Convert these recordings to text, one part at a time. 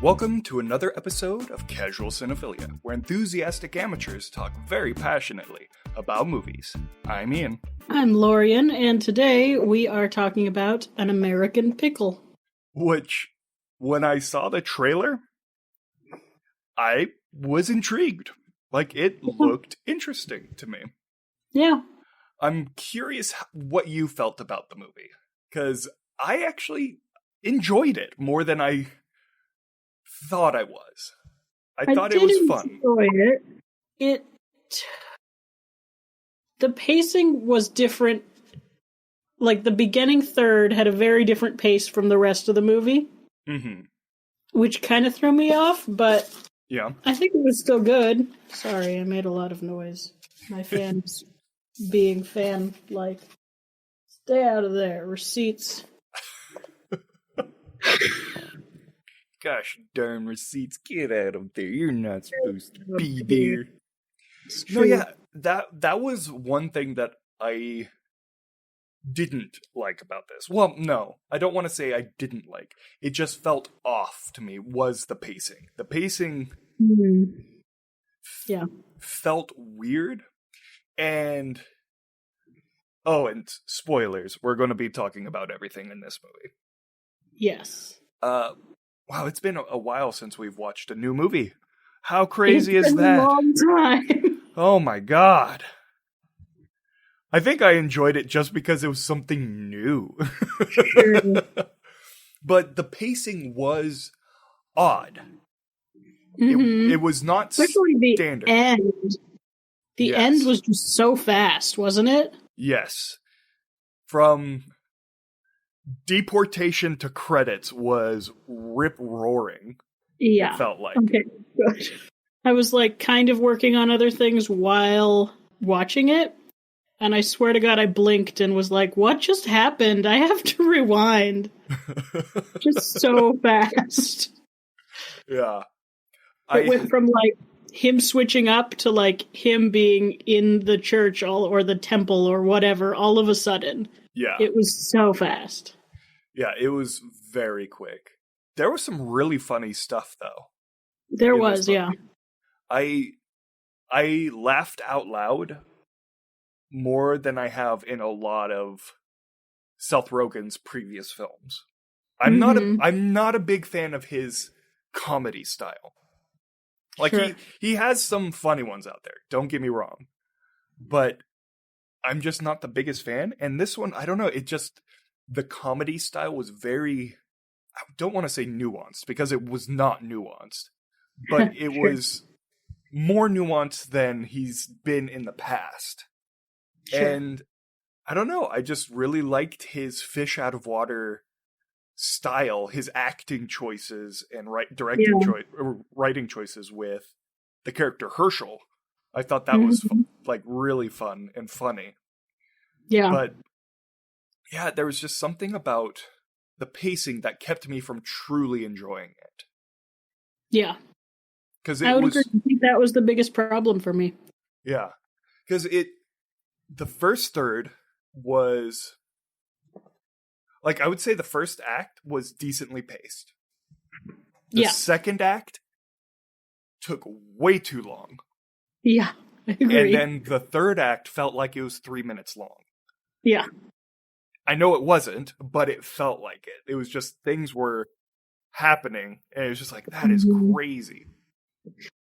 Welcome to another episode of Casual Cinephilia, where enthusiastic amateurs talk very passionately about movies. I'm Ian. I'm Lorian, and today we are talking about An American Pickle. Which, when I saw the trailer, I was intrigued. Like, it looked interesting to me. Yeah. I'm curious what you felt about the movie, because I actually enjoyed it more than I thought I was. I thought it was fun. Enjoy it. The pacing was different. Like, the beginning third had a very different pace from the rest of the movie. Mm-hmm. Which kind of threw me off, but yeah, I think it was still good. Sorry, I made a lot of noise. My fan's being fan-like. Stay out of there. Receipts. Gosh darn receipts, get out of there. You're not supposed to be there. No, yeah, that was one thing that I didn't like about this. Well, no, I don't want to say I didn't like. It just felt off to me, was the pacing. The pacing felt weird. And, and spoilers, we're going to be talking about everything in this movie. Yes. Wow, it's been a while since we've watched a new movie. How crazy is that? A long time. Oh my god. I think I enjoyed it just because it was something new. Sure. But the pacing was odd. Mm-hmm. It was not especially the standard. End. The end was just so fast, wasn't it? Yes. From deportation to credits was rip-roaring. Yeah. It felt like. Okay, good. I was like kind of working on other things while watching it, and I swear to God I blinked and was like, what just happened? I have to rewind. Just so fast. Yeah. It went from like him switching up to like him being in the church or the temple or whatever all of a sudden. Yeah. It was so fast. Yeah, it was very quick. There was some really funny stuff, though. There was, yeah. I laughed out loud more than I have in a lot of Seth Rogen's previous films. I'm not a big fan of his comedy style. Like, sure. he has some funny ones out there, don't get me wrong. But I'm just not the biggest fan. And this one, I don't know, the comedy style was very, I don't want to say nuanced, because it was not nuanced. But it sure. was more nuanced than he's been in the past. Sure. And I don't know, I just really liked his fish out of water style, his acting choices and writing choices with the character Herschel. I thought that was like really fun and funny. Yeah. But yeah, there was just something about the pacing that kept me from truly enjoying it. Yeah. Because I would agree. I think that was the biggest problem for me. Yeah. Because the first third was, like, I would say the first act was decently paced. The second act took way too long. Yeah, I agree. And then the third act felt like it was 3 minutes long. Yeah. I know it wasn't, but it felt like it. It was just things were happening, and it was just like, that is crazy.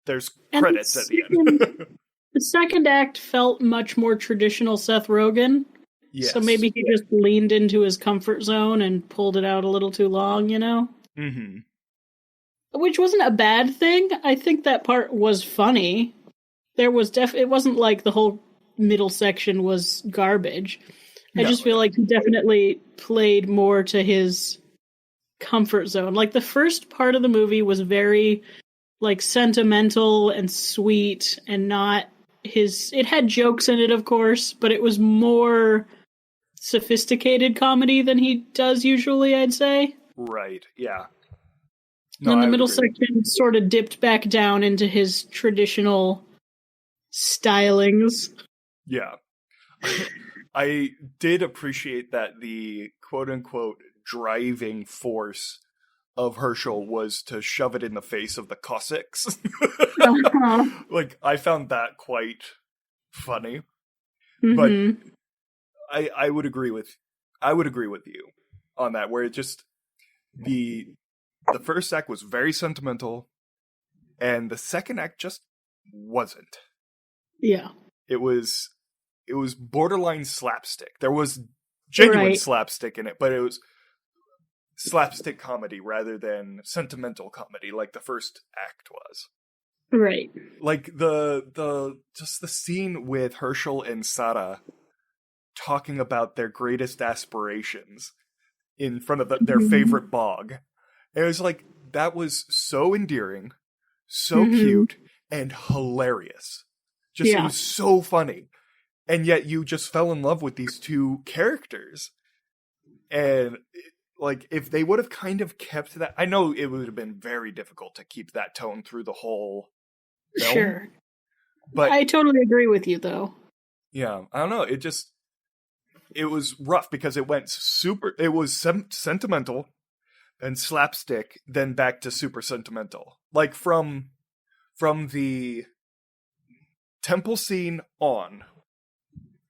There's credits at the end. The second act felt much more traditional Seth Rogen. Yes. So maybe he just leaned into his comfort zone and pulled it out a little too long, you know? Mm-hmm. Which wasn't a bad thing. I think that part was funny. There was it wasn't like the whole middle section was garbage. I just feel like he definitely played more to his comfort zone. Like, the first part of the movie was very, like, sentimental and sweet and not it had jokes in it, of course, but it was more sophisticated comedy than he does usually, I'd say. Right, yeah. No, and the middle section sort of dipped back down into his traditional stylings. Yeah. I did appreciate that the quote-unquote driving force of Herschel was to shove it in the face of the Cossacks. Uh-huh. Like, I found that quite funny. But Mm-hmm. I would agree with you on that, where it just the first act was very sentimental, and the second act just wasn't. Yeah. It was borderline slapstick. There was genuine slapstick in it, but it was slapstick comedy rather than sentimental comedy like the first act was. Right. Like the scene with Herschel and Sarah talking about their greatest aspirations in front of their favorite bog. It was like, that was so endearing, so cute, and hilarious. Just, it was so funny. And yet you just fell in love with these two characters. And, like, if they would have kind of kept that... I know it would have been very difficult to keep that tone through the whole film. Sure. But I totally agree with you, though. Yeah, I don't know. It was rough because it went it was sentimental, and slapstick, then back to super sentimental. Like, from the temple scene on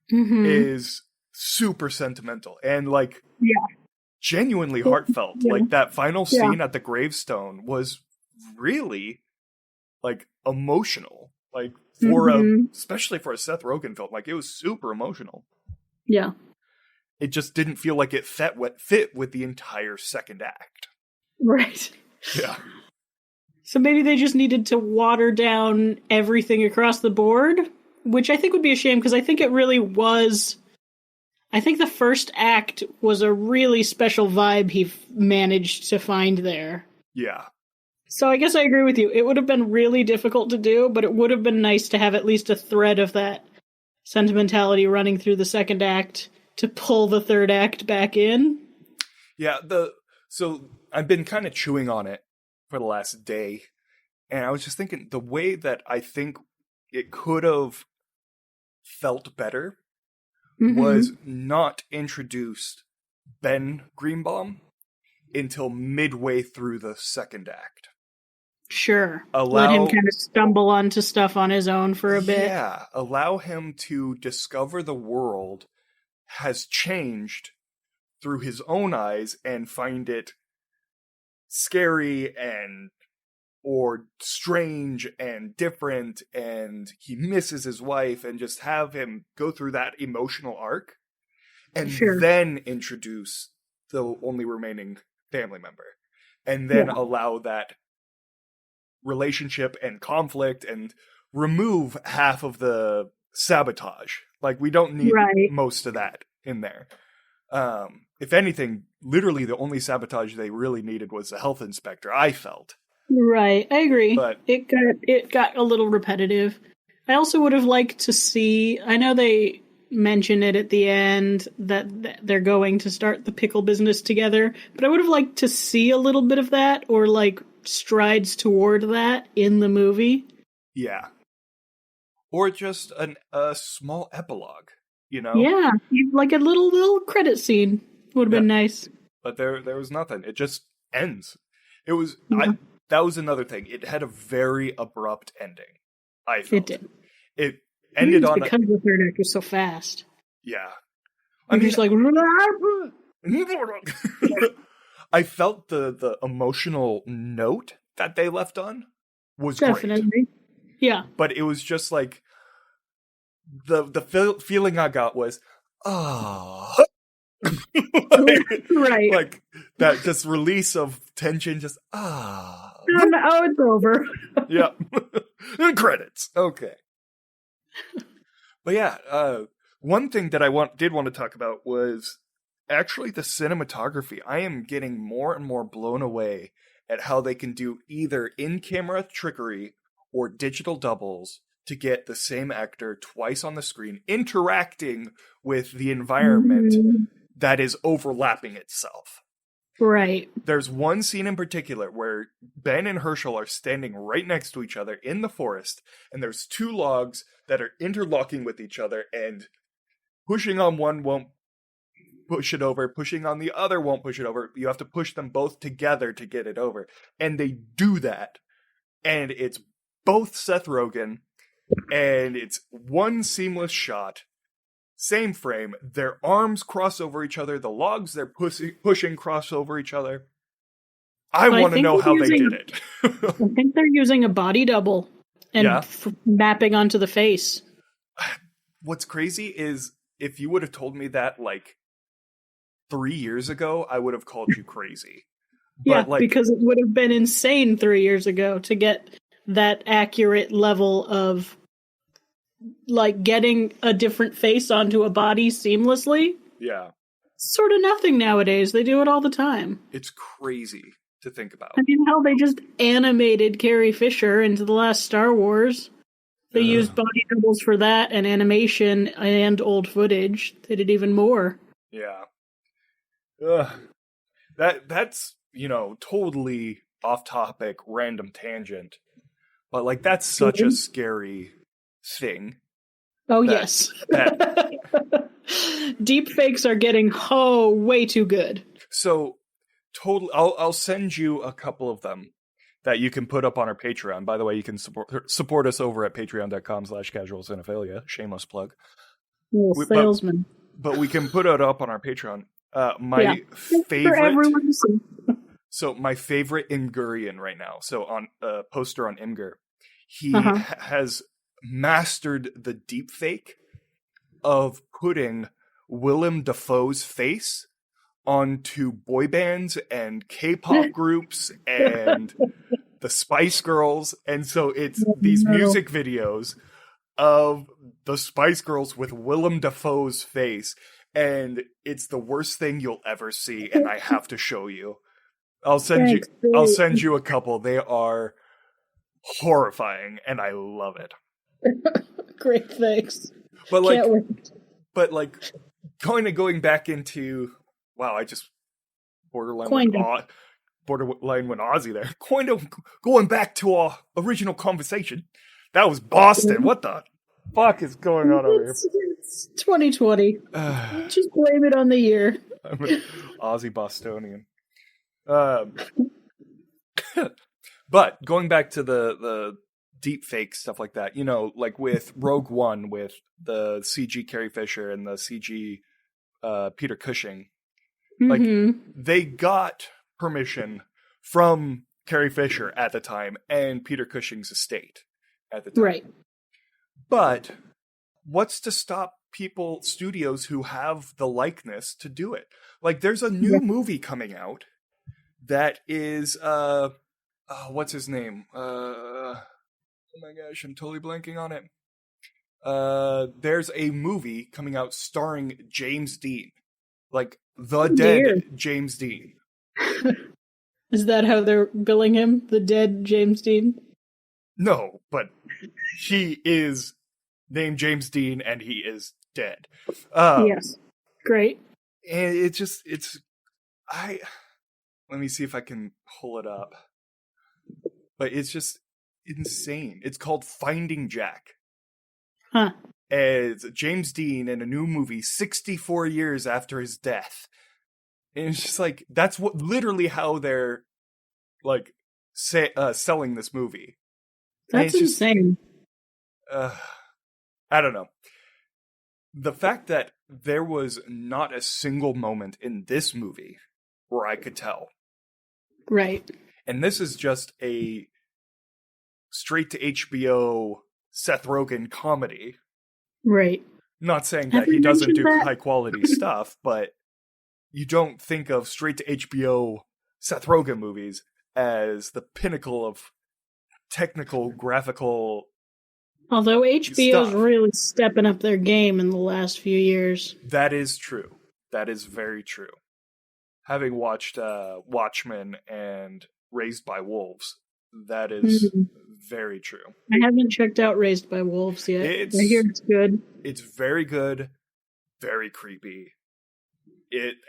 is super sentimental and, like, genuinely heartfelt. Like, that final scene at the gravestone was really, like, emotional. Like, for especially for a Seth Rogan film, like, it was super emotional. Yeah. It just didn't feel like it fit with the entire second act. Right. Yeah. So maybe they just needed to water down everything across the board, which I think would be a shame, because I think it really was... I think the first act was a really special vibe he managed to find there. Yeah. So I guess I agree with you. It would have been really difficult to do, but it would have been nice to have at least a thread of that sentimentality running through the second act to pull the third act back in. Yeah, so I've been kind of chewing on it for the last day, and I was just thinking, the way that I think it could have felt better was not introduced Ben Greenbaum until midway through the second act. Sure. Let him kind of stumble onto stuff on his own for a bit. Yeah, allow him to discover the world has changed through his own eyes and find it scary and or strange and different, and he misses his wife, and just have him go through that emotional arc and then introduce the only remaining family member, and then allow that relationship and conflict and remove half of the sabotage. Like, we don't need most of that in there. If anything, literally the only sabotage they really needed was the health inspector, I felt. Right, I agree. But it got a little repetitive. I also would have liked to see... I know they mention it at the end that they're going to start the pickle business together, but I would have liked to see a little bit of that, or, like, strides toward that in the movie. Yeah. Or just a small epilogue, you know? Yeah, like a little credit scene would have been nice. But there was nothing. It just ends. It was... that was another thing. It had a very abrupt ending, I felt. It did. It ended on... Because the third act was so fast. Yeah. I mean, just like... I felt the emotional note that they left on was definitely great. Yeah. But it was just like... The feeling I got was, right. Like, that just release of tension, just, Oh, it's over. Yeah. And credits. Okay. But yeah, one thing that I did want to talk about was actually the cinematography. I am getting more and more blown away at how they can do either in-camera trickery or digital doubles to get the same actor twice on the screen interacting with the environment that is overlapping itself. Right. There's one scene in particular where Ben and Herschel are standing right next to each other in the forest, and there's two logs that are interlocking with each other, and pushing on one won't push it over, pushing on the other won't push it over. You have to push them both together to get it over. And they do that. And it's both Seth Rogen, and it's one seamless shot, same frame. Their arms cross over each other. The logs they're pushing cross over each other. I want to know how they did it. I think they're using a body double and mapping onto the face. What's crazy is if you would have told me that like 3 years ago, I would have called you crazy. But because it would have been insane 3 years ago to get that accurate level of like getting a different face onto a body seamlessly. Yeah. Sort of nothing nowadays. They do it all the time. It's crazy to think about. I mean, hell, they just animated Carrie Fisher into the last Star Wars. They used body doubles for that and animation and old footage. They did even more. Yeah. That's, totally off topic, random tangent. But like that's such a scary thing. Oh, yes. Deep fakes are getting way too good. So totally I'll send you a couple of them that you can put up on our Patreon. By the way, you can support us over at patreon.com/casualcinephilia. Shameless plug. Salesman. But we can put it up on our Patreon. My favorite for everyone to see. So my favorite Imgurian right now. So on a poster on Imgur, he has mastered the deep fake of putting Willem Dafoe's face onto boy bands and K-pop groups and the Spice Girls. And so it's these music videos of the Spice Girls with Willem Dafoe's face. And it's the worst thing you'll ever see. And I have to show you. I'll send you a couple. They are horrifying and I love it. Great, thanks. But going back into I just borderline went Aussie there. Going back to our original conversation. That was Boston. What the fuck is going on over here? It's 2020. Just blame it on the year. I'm an Aussie Bostonian. But going back to the deep fake stuff like that, like with Rogue One with the CG Carrie Fisher and the CG Peter Cushing, like they got permission from Carrie Fisher at the time and Peter Cushing's estate at the time. Right. But what's to stop studios who have the likeness to do it? Like there's a new movie coming out that is what's his name? Oh my gosh, I'm totally blanking on it. There's a movie coming out starring James Dean. Like the dead James Dean. Is that how they're billing him? The dead James Dean? No, but he is named James Dean and he is dead. Yes. Great. And let me see if I can pull it up. But it's just insane. It's called Finding Jack. Huh. It's James Dean in a new movie 64 years after his death. And it's just like, that's literally how they're like selling this movie. That's insane. I don't know. The fact that there was not a single moment in this movie where I could tell. Right. And this is just a straight to HBO Seth Rogen comedy. Right. Not saying that he doesn't do high quality stuff, but you don't think of straight to HBO Seth Rogen movies as the pinnacle of technical graphical. Although HBO's really stepping up their game in the last few years. That is true. That is very true. Having watched Watchmen and Raised by Wolves, that is very true. I haven't checked out Raised by Wolves yet. I hear it's good. It's very good, very creepy.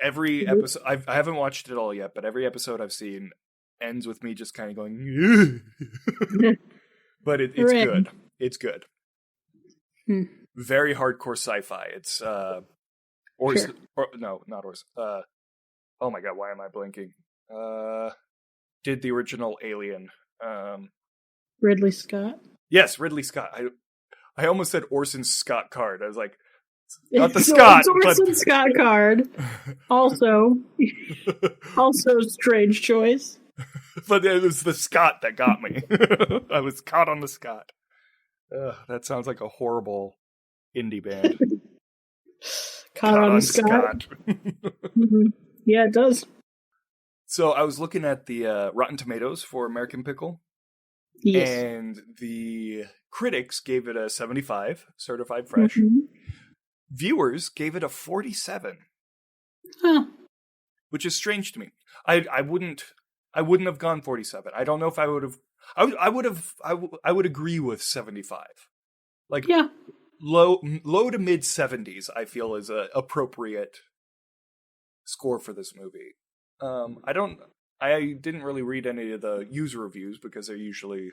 Every episode, I haven't watched it all yet, but every episode I've seen ends with me just kind of going, but it's good. It's good. very hardcore sci-fi. It's Sure. no, not Orson. Oh my god, why am I blinking? Did the original Alien? Ridley Scott. Yes, Ridley Scott. I almost said Orson Scott Card. I was like, not the Scott, it's Orson but Scott Card. Also strange choice. But it was the Scott that got me. I was caught on the Scott. That sounds like a horrible indie band. Caught on Scott. Mm-hmm. Yeah, it does. So I was looking at the Rotten Tomatoes for American Pickle. Yes. And the critics gave it a 75, certified fresh. Mm-hmm. Viewers gave it a 47. Huh. Which is strange to me. I wouldn't have gone 47. I don't know if I would have. I would agree with 75. Like, yeah, low to mid 70s. I feel is a appropriate score for this movie. I didn't really read any of the user reviews because they're usually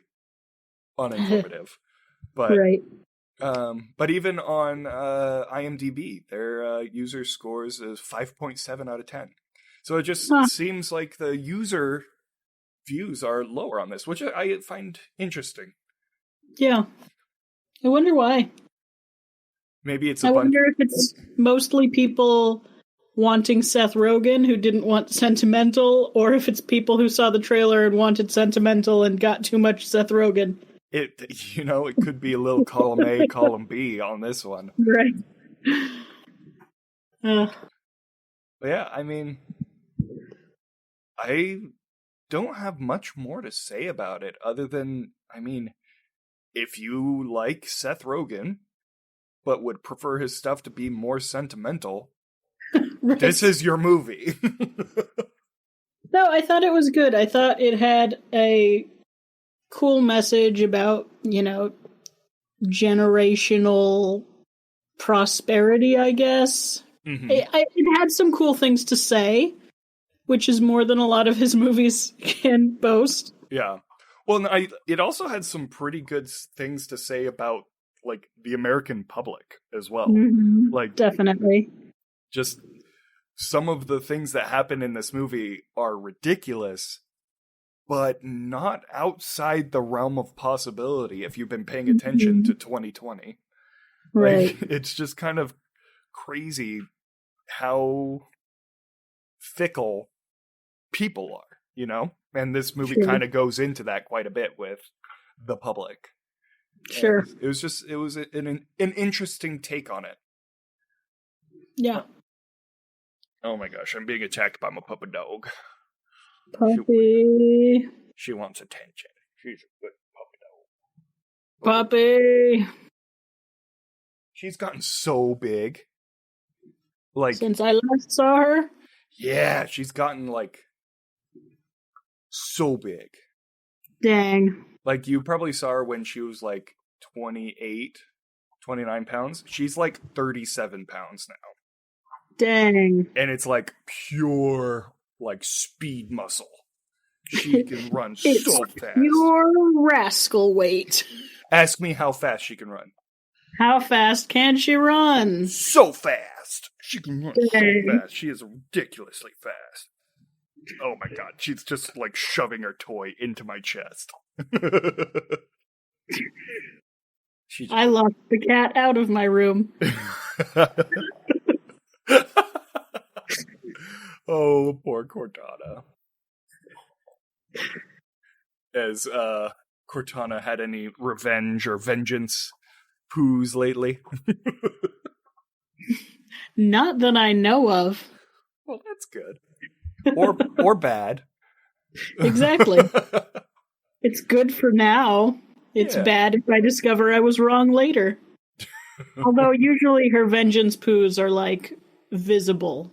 uninformative. But right. But even on IMDb, their user scores is 5.7 out of 10. So it just seems like the user views are lower on this, which I find interesting. Yeah. I wonder why. Maybe it's I wonder if it's mostly people wanting Seth Rogan who didn't want sentimental, or if it's people who saw the trailer and wanted sentimental and got too much Seth Rogan. It could be a little column A, column B on this one. Right. But yeah, I mean, I don't have much more to say about it other than, I mean, if you like Seth Rogen, but would prefer his stuff to be more sentimental, right. This is your movie. No, I thought it was good. I thought it had a cool message about, generational prosperity, I guess. Mm-hmm. It had some cool things to say, which is more than a lot of his movies can boast. Yeah. Well, it also had some pretty good things to say about, like, the American public as well. Mm-hmm. Like, definitely. Just some of the things that happen in this movie are ridiculous, but not outside the realm of possibility if you've been paying attention to 2020. Right. Like, it's just kind of crazy how fickle people are, And this movie kind of goes into that quite a bit with the public. Sure. And it was an interesting take on it. Yeah. Oh my gosh, I'm being attacked by my puppy dog. Puppy. She wants attention. She's a good puppy dog. Puppy. She's gotten so big. Like, since I last saw her? Yeah, she's gotten, like, so big. Dang. Like, you probably saw her when she was, like, 28, 29 pounds. She's, like, 37 pounds now. Dang. And it's, like, pure, like, speed muscle. She can run so fast. Pure rascal weight. Ask me how fast she can run. How fast can she run? So fast. She can run so fast. She is ridiculously fast. Oh my god. She's just like shoving her toy into my chest. I locked the cat out of my room. Oh, poor Cortana. Has Cortana had any revenge or vengeance poos lately? Not that I know of. Well, that's good. Or bad. Exactly. It's good for now. It's bad if I discover I was wrong later. Although usually her vengeance poos are like visible.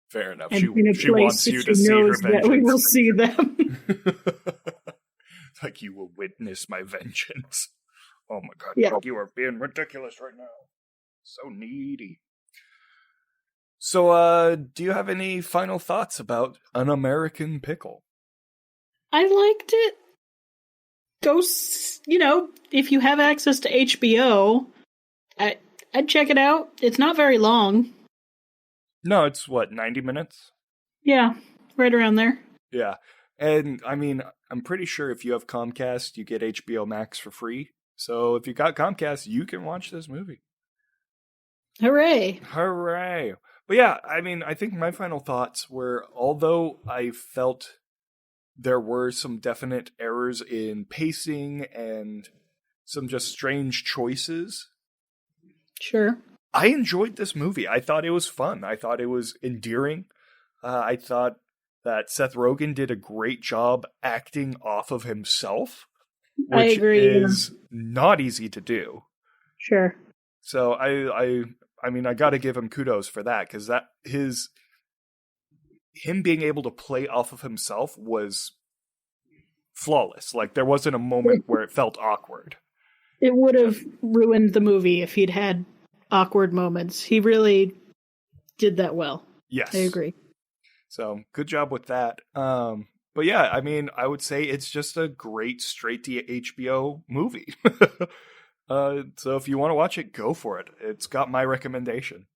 Fair enough. And she wants you to see her vengeance. That we will see them. Like, you will witness my vengeance. Oh my god, yeah. You are being ridiculous right now. So needy. So, do you have any final thoughts about An American Pickle? I liked it. Go, if you have access to HBO, I'd check it out. It's not very long. No, it's what, 90 minutes? Yeah, right around there. Yeah. And I mean, I'm pretty sure if you have Comcast, you get HBO Max for free. So if you got Comcast, you can watch this movie. Hooray. Hooray. But yeah, I mean, I think my final thoughts were, although I felt there were some definite errors in pacing and some just strange choices. Sure. I enjoyed this movie. I thought it was fun. I thought it was endearing. I thought that Seth Rogen did a great job acting off of himself, which I agree, is not easy to do. Sure. So I mean, I got to give him kudos for that, because him being able to play off of himself was flawless. Like, there wasn't a moment where it felt awkward. It would have ruined the movie if he'd had awkward moments. He really did that well. Yes. I agree. So, good job with that. But yeah, I mean, I would say it's just a great straight to HBO movie. So if you want to watch it, go for it. It's got my recommendation.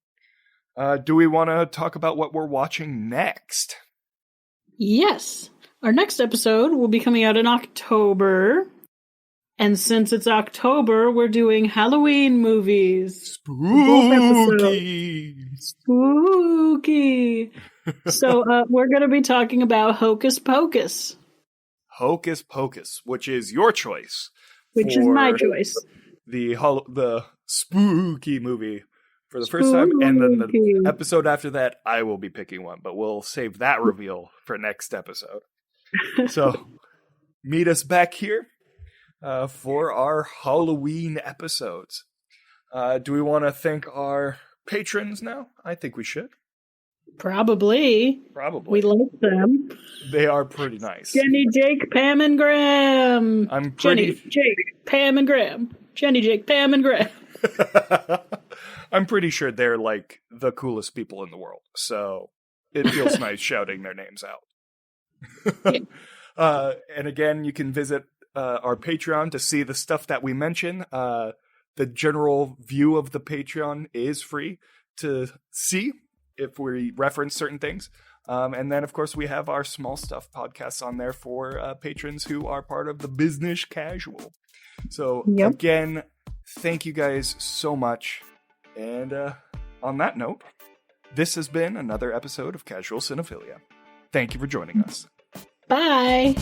Do we want to talk about what we're watching next? Yes. Our next episode will be coming out in October. And since it's October, we're doing Halloween movies. Spooky! Spooky! So we're going to be talking about Hocus Pocus. Hocus Pocus, which is your choice. Which is my choice. The spooky movie for the first time. And then the episode after that, I will be picking one. But we'll save that reveal for next episode. So meet us back here for our Halloween episodes. Do we want to thank our patrons now? I think we should. Probably. We like them. They are pretty nice. Jenny, Jake, Pam, and Graham. Jenny, Jake, Pam, and Graham. Jenny, Jake, Pam, and Graham. I'm pretty sure they're like the coolest people in the world. So it feels nice shouting their names out. Yeah. And again, you can visit our Patreon to see the stuff that we mention. The general view of the Patreon is free to see if we reference certain things. And then, of course, we have our Small Stuff podcasts on there for patrons who are part of the Business Casual. So, Again, thank you guys so much. And on that note, this has been another episode of Casual Cinephilia. Thank you for joining us. Bye.